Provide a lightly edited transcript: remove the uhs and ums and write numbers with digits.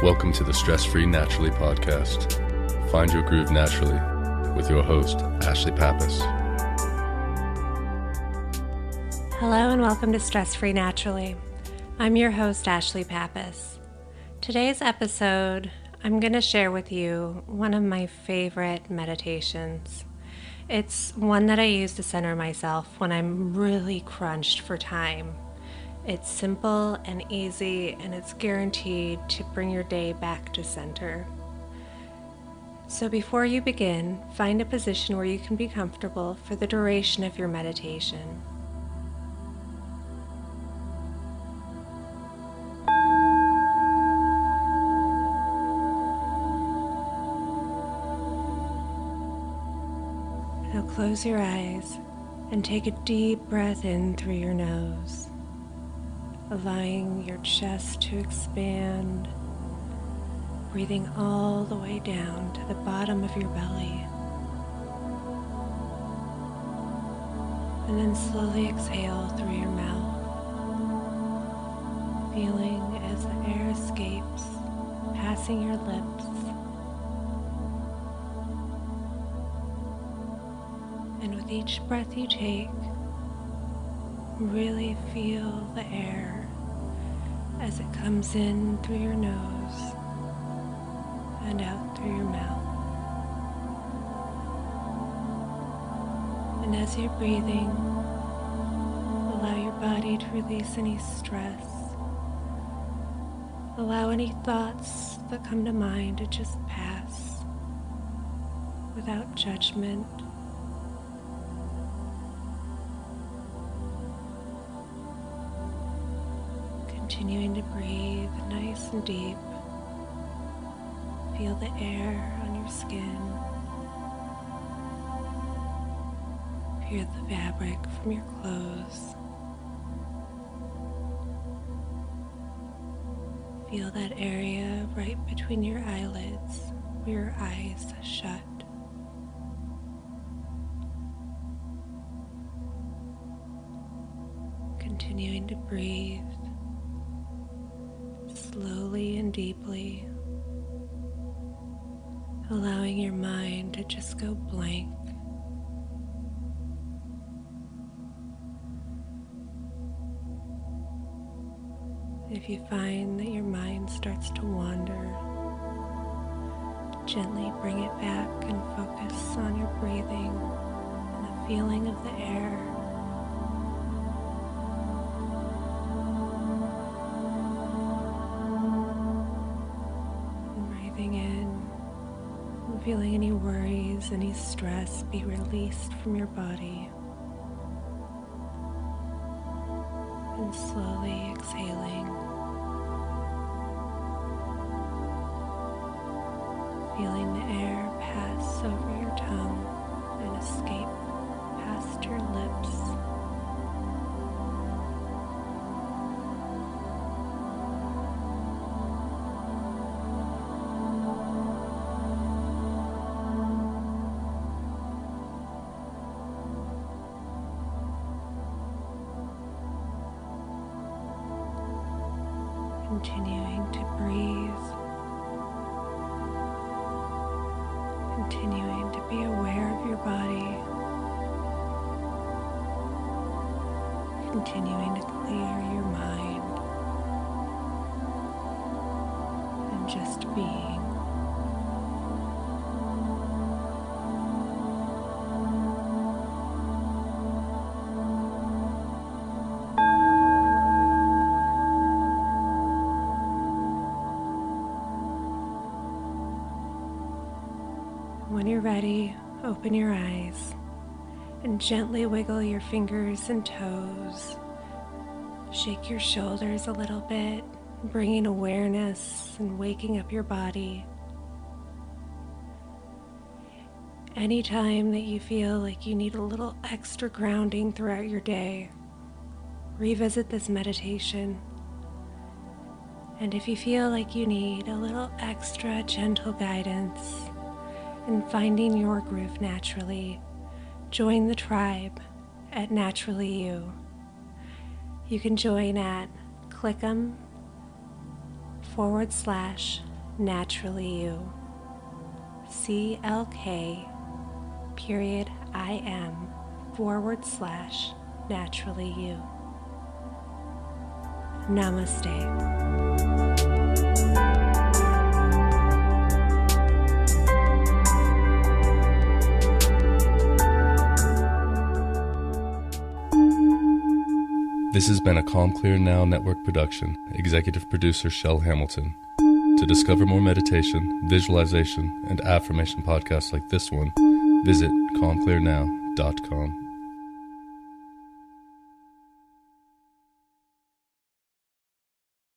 Welcome to the Stress-Free Naturally podcast. Find your groove naturally with your host, Ashlie Pappas. Hello and welcome to Stress-Free Naturally. I'm your host, Ashlie Pappas. Today's episode, I'm going to share with you one of my favorite meditations. It's one that I use to center myself when I'm really crunched for time. It's simple and easy, and it's guaranteed to bring your day back to center. So before you begin, find a position where you can be comfortable for the duration of your meditation. Now close your eyes and take a deep breath in through your nose, allowing your chest to expand, breathing all the way down to the bottom of your belly. And then slowly exhale through your mouth, feeling as the air escapes, passing your lips. And with each breath you take, really feel the air as it comes in through your nose and out through your mouth. And as you're breathing, allow your body to release any stress. Allow any thoughts that come to mind to just pass without judgment. Continuing to breathe nice and deep. Feel the air on your skin. Feel the fabric from your clothes. Feel that area right between your eyelids where your eyes shut. Continuing to breathe slowly and deeply, allowing your mind to just go blank. If you find that your mind starts to wander, gently bring it back and focus on your breathing and the feeling of the air. Feeling any worries, any stress be released from your body. And slowly exhaling. Feeling the air pass over your tongue and escape past your lips. Continuing to breathe, continuing to be aware of your body, continuing to clear your mind, and just being. When you're ready, open your eyes and gently wiggle your fingers and toes. Shake your shoulders a little bit, bringing awareness and waking up your body. Anytime that you feel like you need a little extra grounding throughout your day, revisit this meditation. And if you feel like you need a little extra gentle guidance in finding your groove naturally, join the tribe at Naturally You. You can join at click'em/. naturally you. CLK.IM/naturally you. Namaste. This has been a Calm Clear Now Network production. Executive producer Shell Hamilton. To discover more meditation, visualization, and affirmation podcasts like this one, visit calmclearnow.com.